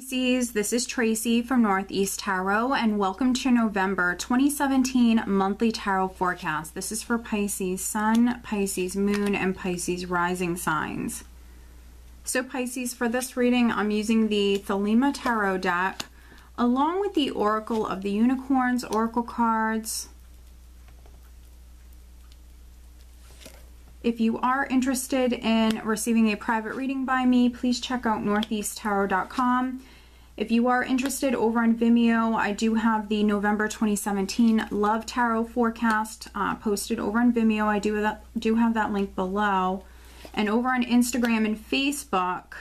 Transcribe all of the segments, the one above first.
Pisces, this is Tracy from Northeast Tarot, and welcome to November 2017 monthly tarot forecast. This is for Pisces Sun, Pisces Moon, and Pisces Rising signs. So Pisces, for this reading, I'm using the Thelema Tarot deck, along with the Oracle of the Unicorns Oracle cards. If you are interested in receiving a private reading by me, please check out northeasttarot.com. If you are interested, over on Vimeo, I do have the November 2017 Love Tarot forecast posted over on Vimeo. I do have that link below. And over on Instagram and Facebook,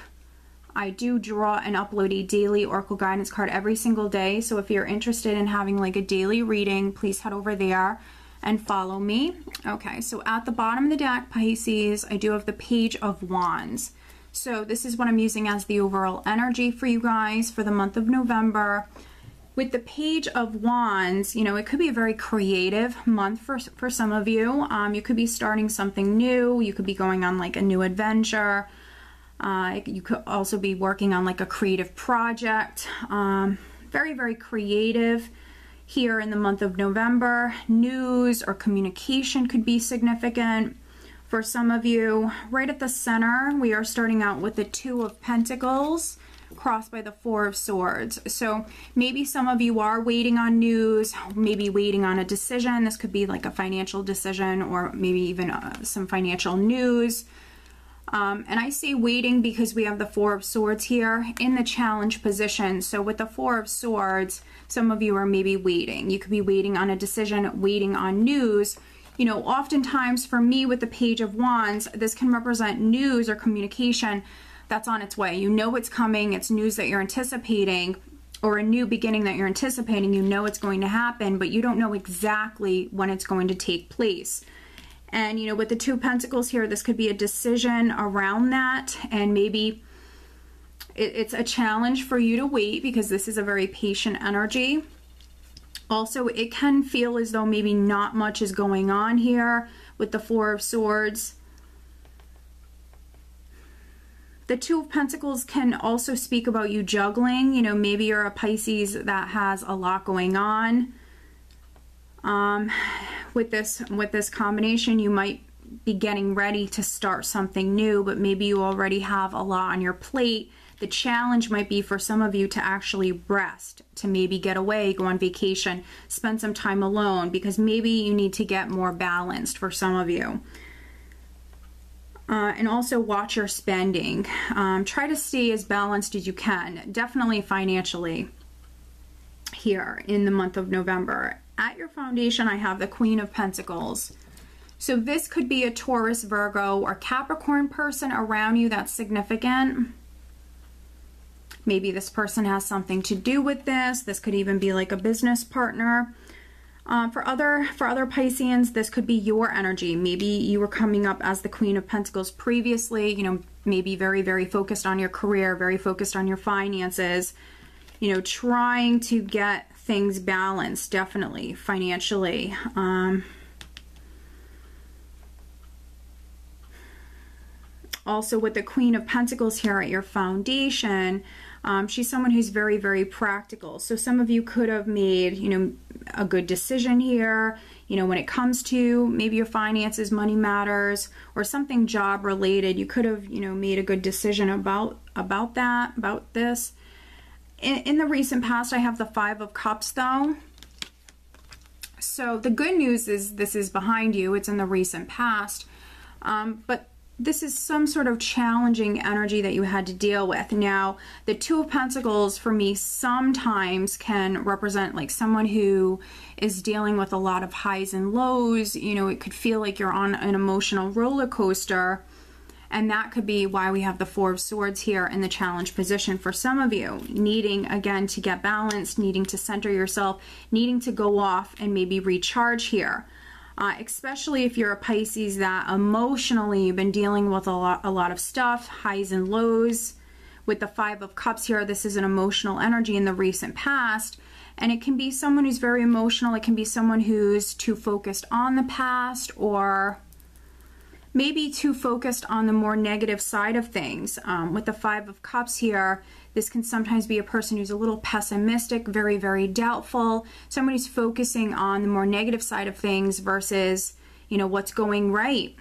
I do draw and upload a daily Oracle guidance card every single day. So if you're interested in having like a daily reading, please head over there and follow me. Okay, so at the bottom of the deck, Pisces, I do have the Page of Wands. So this is what I'm using as the overall energy for you guys for the month of November. With the Page of Wands, you know, it could be a very creative month for some of you. You could be starting something new. You could be going on like a new adventure. You could also be working on like a creative project. Very, very creative. Here in the month of November, news or communication could be significant for some of you. Right at the center, we are starting out with the Two of Pentacles crossed by the Four of Swords. So maybe some of you are waiting on news, maybe waiting on a decision. This could be like a financial decision or maybe even some financial news. And I say waiting because we have the Four of Swords here in the challenge position. So with the Four of Swords, some of you are maybe waiting. You could be waiting on a decision, waiting on news. You know, oftentimes for me with the Page of Wands, this can represent news or communication that's on its way. You know it's coming. It's news that you're anticipating, or a new beginning that you're anticipating. You know it's going to happen, but you don't know exactly when it's going to take place. And, you know, with the Two of Pentacles here, this could be a decision around that. And maybe it's a challenge for you to wait because this is a very patient energy. Also, it can feel as though maybe not much is going on here with the Four of Swords. The Two of Pentacles can also speak about you juggling. You know, maybe you're a Pisces that has a lot going on. With this combination, you might be getting ready to start something new, but maybe you already have a lot on your plate. The challenge might be for some of you to actually rest, to maybe get away, go on vacation, spend some time alone, because maybe you need to get more balanced for some of you. And also watch your spending. Try to stay as balanced as you can, definitely financially here in the month of November. At your foundation, I have the Queen of Pentacles. So this could be a Taurus, Virgo, or Capricorn person around you that's significant. Maybe this person has something to do with this. This could even be like a business partner. For other Pisceans, this could be your energy. Maybe you were coming up as the Queen of Pentacles previously, you know, maybe very, very focused on your career, very focused on your finances, you know, trying to get things balanced, definitely financially. Also with the Queen of Pentacles here at your foundation, she's someone who's very, very practical. So some of you could have made, you know, a good decision here, you know, when it comes to maybe your finances, money matters, or something job related. You could have, you know, made a good decision about this. In the recent past, I have the Five of Cups though. So the good news is this is behind you. It's in the recent past. But this is some sort of challenging energy that you had to deal with. Now, the Two of Pentacles for me sometimes can represent like someone who is dealing with a lot of highs and lows. You know, it could feel like you're on an emotional roller coaster. And that could be why we have the Four of Swords here in the challenge position for some of you, needing, again, to get balanced, needing to center yourself, needing to go off and maybe recharge here. Especially if you're a Pisces that emotionally you've been dealing with a lot of stuff, highs and lows. With the Five of Cups here, this is an emotional energy in the recent past. And it can be someone who's very emotional. It can be someone who's too focused on the past, or maybe too focused on the more negative side of things. With the Five of Cups here, This can sometimes be a person who's a little pessimistic, very, very doubtful. Somebody who's focusing on the more negative side of things versus, you know, what's going right.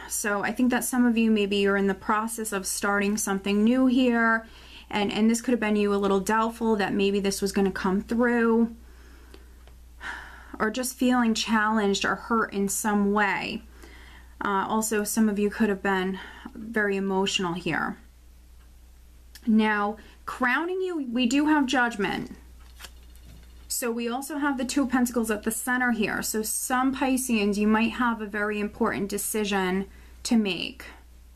So I think that some of you, maybe you're in the process of starting something new here. And this could have been you a little doubtful that maybe this was going to come through, or just feeling challenged or hurt in some way. Also, some of you could have been very emotional here. Now, crowning you, we do have Judgment. So we also have the Two of Pentacles at the center here. So some Pisceans, you might have a very important decision to make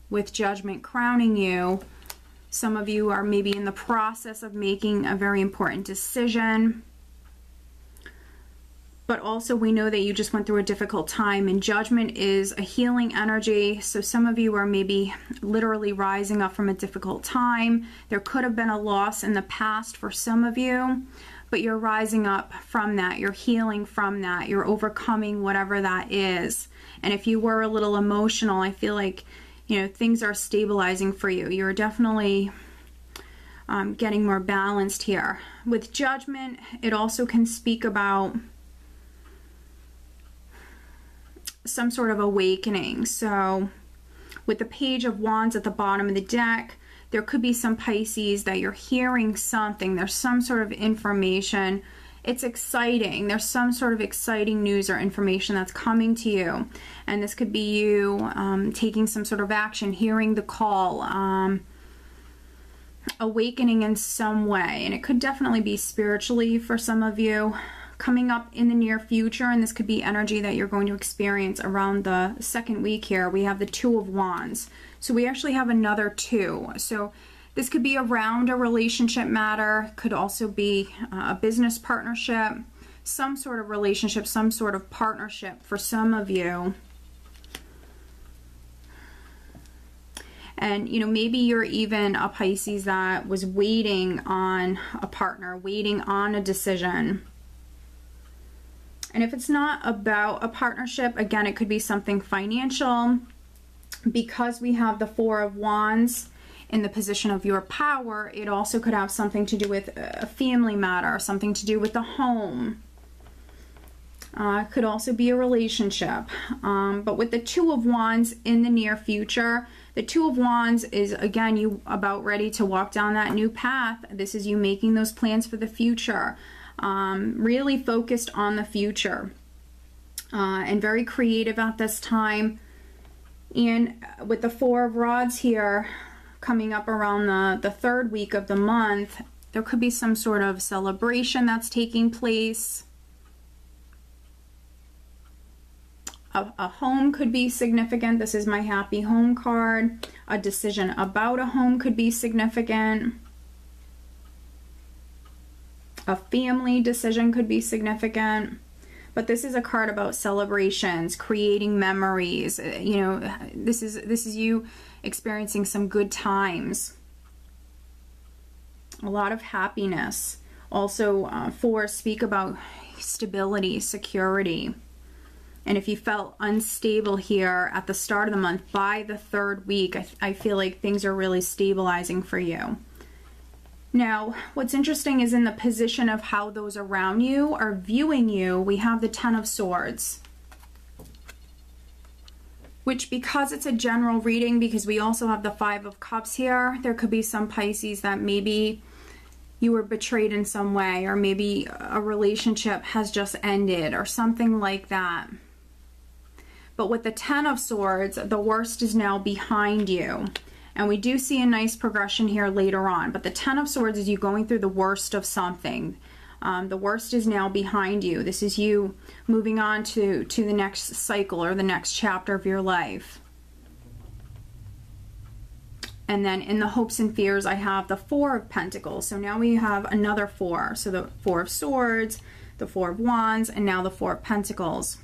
with Judgment crowning you. Some of you are maybe in the process of making a very important decision. But also we know that you just went through a difficult time, and Judgment is a healing energy. So some of you are maybe literally rising up from a difficult time. There could have been a loss in the past for some of you, but you're rising up from that. You're healing from that. You're overcoming whatever that is. And if you were a little emotional, I feel like, you know, things are stabilizing for you. You're definitely getting more balanced here. With Judgment, it also can speak about some sort of awakening. So with the Page of Wands at the bottom of the deck, there could be some Pisces that you're hearing something. There's some sort of information. It's exciting. There's some sort of exciting news or information that's coming to you. And this could be you taking some sort of action, hearing the call, awakening in some way. And it could definitely be spiritually for some of you, coming up in the near future. And this could be energy that you're going to experience around the second week here. We have the Two of Wands. So we actually have another two. So this could be around a relationship matter, could also be a business partnership, some sort of relationship, some sort of partnership for some of you. And, you know, maybe you're even a Pisces that was waiting on a partner, waiting on a decision. And if it's not about a partnership, again, it could be something financial. Because we have the Four of Wands in the position of your power, it also could have something to do with a family matter, something to do with the home. It could also be a relationship. But with the Two of Wands in the near future, the Two of Wands is, again, you about ready to walk down that new path. This is you making those plans for the future. Really focused on the future. And very creative at this time. And with the Four of Rods here, coming up around the third week of the month, there could be some sort of celebration that's taking place. A home could be significant. This is my happy home card. A decision about a home could be significant. A family decision could be significant. But this is a card about celebrations, creating memories. You know, this is you experiencing some good times. A lot of happiness. Also, fours speak about stability, security. And if you felt unstable here at the start of the month, by the third week, I feel like things are really stabilizing for you. Now, what's interesting is in the position of how those around you are viewing you, we have the Ten of Swords. Which, because it's a general reading, because we also have the Five of Cups here, there could be some Pisces that maybe you were betrayed in some way, or maybe a relationship has just ended, or something like that. But with the Ten of Swords, the worst is now behind you. And we do see a nice progression here later on. But the Ten of Swords is you going through the worst of something. The worst is now behind you. This is you moving on to the next cycle or the next chapter of your life. And then in the hopes and fears, I have the Four of Pentacles. So now we have another four. So the Four of Swords, the Four of Wands, and now the Four of Pentacles.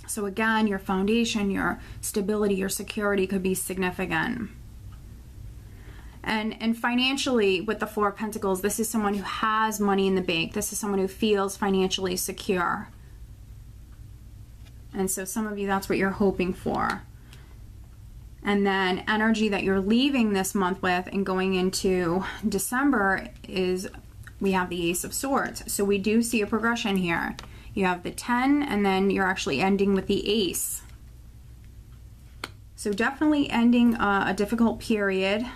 So again, your foundation, your stability, your security could be significant. And financially, with the Four of Pentacles, this is someone who has money in the bank. This is someone who feels financially secure. And so some of you, that's what you're hoping for. And then energy that you're leaving this month with and going into December is we have the Ace of Swords. So we do see a progression here. You have the 10 and then you're actually ending with the Ace. So definitely ending a difficult period,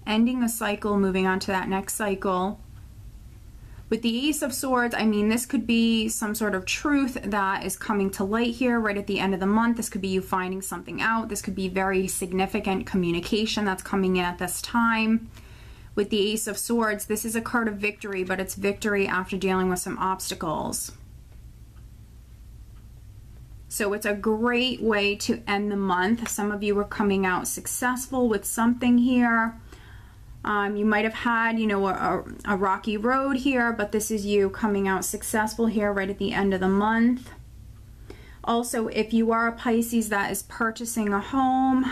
ending a cycle, moving on to that next cycle. With the Ace of Swords, I mean, this could be some sort of truth that is coming to light here right at the end of the month. This could be you finding something out. This could be very significant communication that's coming in at this time. With the Ace of Swords, this is a card of victory, but it's victory after dealing with some obstacles. So it's a great way to end the month. Some of you are coming out successful with something here. You might have had, you know, a rocky road here, but this is you coming out successful here right at the end of the month. Also, if you are a Pisces that is purchasing a home,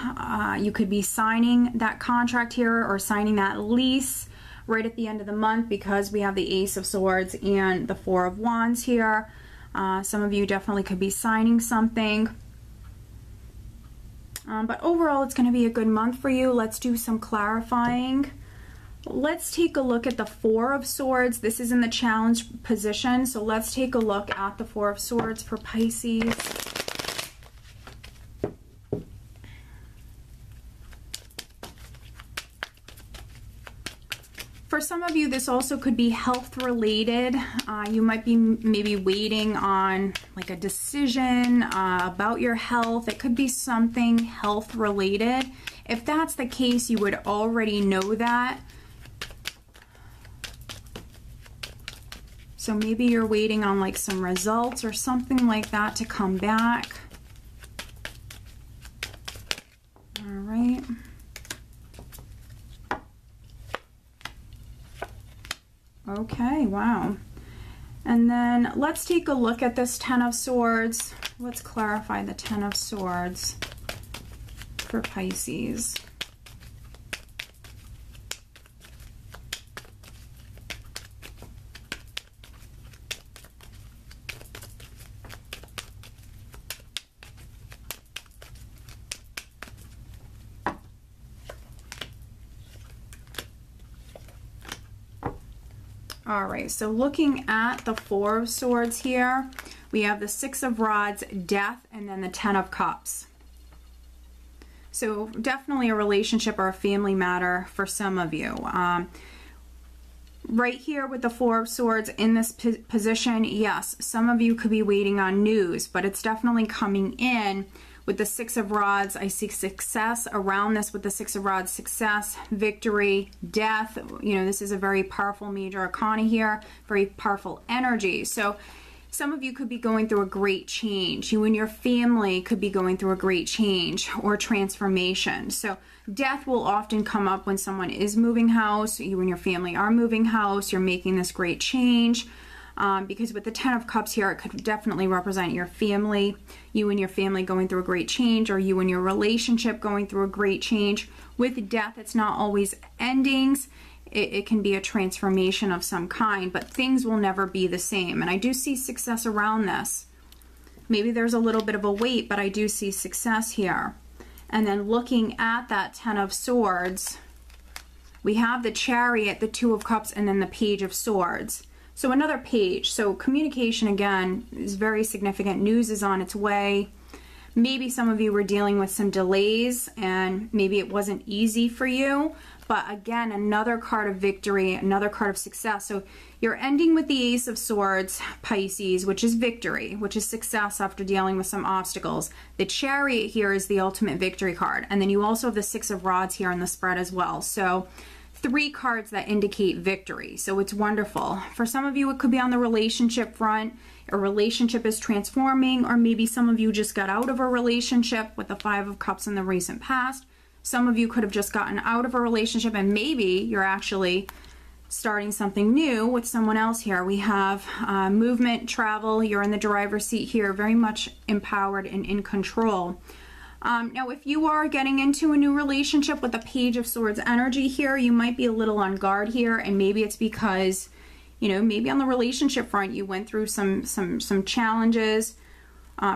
you could be signing that contract here or signing that lease right at the end of the month because we have the Ace of Swords and the Four of Wands here. Some of you definitely could be signing something. But overall, it's going to be a good month for you. Let's do some clarifying. Let's take a look at the Four of Swords. This is in the challenge position, so let's take a look at the Four of Swords for Pisces. For some of you, this also could be health related. You might be maybe waiting on like a decision about your health. It could be something health related. If that's the case, you would already know that. So maybe you're waiting on like some results or something like that to come back. All right. Okay, wow. And then let's take a look at this Ten of Swords. Let's clarify the Ten of Swords for Pisces. All right, so looking at the Four of Swords here, we have the Six of Rods, Death, and then the Ten of Cups. So definitely a relationship or a family matter for some of you. Right here with the Four of Swords in this position, yes, some of you could be waiting on news, but it's definitely coming in. With the Six of Rods, I see success around this with the Six of Rods, success, victory, death. You know, this is a very powerful major arcana here, very powerful energy. So some of you could be going through a great change. You and your family could be going through a great change or transformation. So death will often come up when someone is moving house. You and your family are moving house. You're making this great change. Because with the Ten of Cups here, it could definitely represent your family, you and your family going through a great change, or you and your relationship going through a great change. With death, it's not always endings. It can be a transformation of some kind, but things will never be the same. And I do see success around this. Maybe there's a little bit of a wait, but I do see success here. And then looking at that Ten of Swords, we have the Chariot, the Two of Cups, and then the Page of Swords. So another page. So communication, again, is very significant. News is on its way. Maybe some of you were dealing with some delays and maybe it wasn't easy for you. But again, another card of victory, another card of success. So you're ending with the Ace of Swords, Pisces, which is victory, which is success after dealing with some obstacles. The Chariot here is the ultimate victory card. And then you also have the Six of Rods here in the spread as well. So three cards that indicate victory. So it's wonderful. For some of you, it could be on the relationship front. A relationship is transforming, or maybe some of you just got out of a relationship with the Five of Cups in the recent past. Some of you could have just gotten out of a relationship and maybe you're actually starting something new with someone else here. We have movement, travel. You're in the driver's seat here, very much empowered and in control. Now, if you are getting into a new relationship with a Page of Swords energy here, you might be a little on guard here, and maybe it's because, you know, maybe on the relationship front you went through some challenges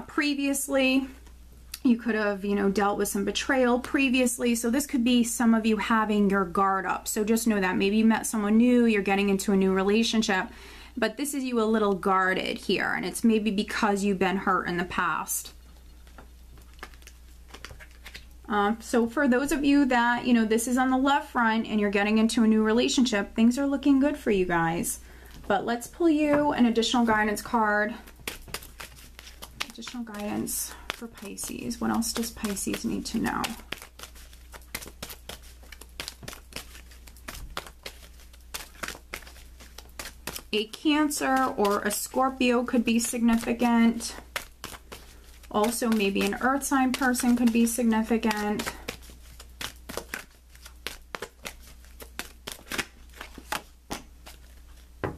previously. You could have, you know, dealt with some betrayal previously. So this could be some of you having your guard up. So just know that maybe you met someone new, you're getting into a new relationship, but this is you a little guarded here. And it's maybe because you've been hurt in the past. So for those of you that, you know, this is on the left front and you're getting into a new relationship, things are looking good for you guys. But let's pull you an additional guidance card. Additional guidance for Pisces. What else does Pisces need to know? A Cancer or a Scorpio could be significant. Also, maybe an earth sign person could be significant.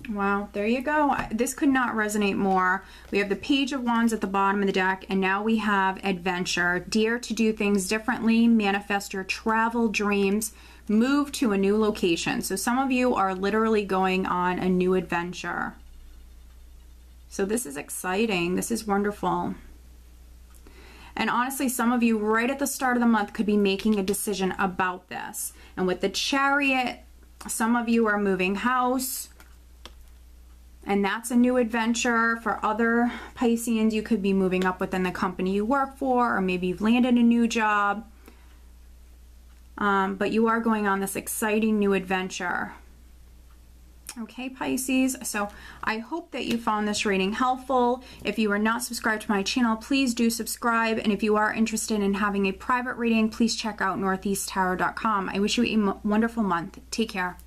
Wow, there you go. This could not resonate more. We have the Page of Wands at the bottom of the deck, and now we have adventure. Dare to do things differently, manifest your travel dreams, move to a new location. So some of you are literally going on a new adventure. So this is exciting. This is wonderful. And honestly, some of you right at the start of the month could be making a decision about this. And with the Chariot, some of you are moving house, and that's a new adventure. For other Pisceans, you could be moving up within the company you work for, or maybe you've landed a new job. But you are going on this exciting new adventure. Okay, Pisces, so I hope that you found this reading helpful. If you are not subscribed to my channel, please do subscribe. And if you are interested in having a private reading, please check out northeasttarot.com. I wish you a wonderful month. Take care.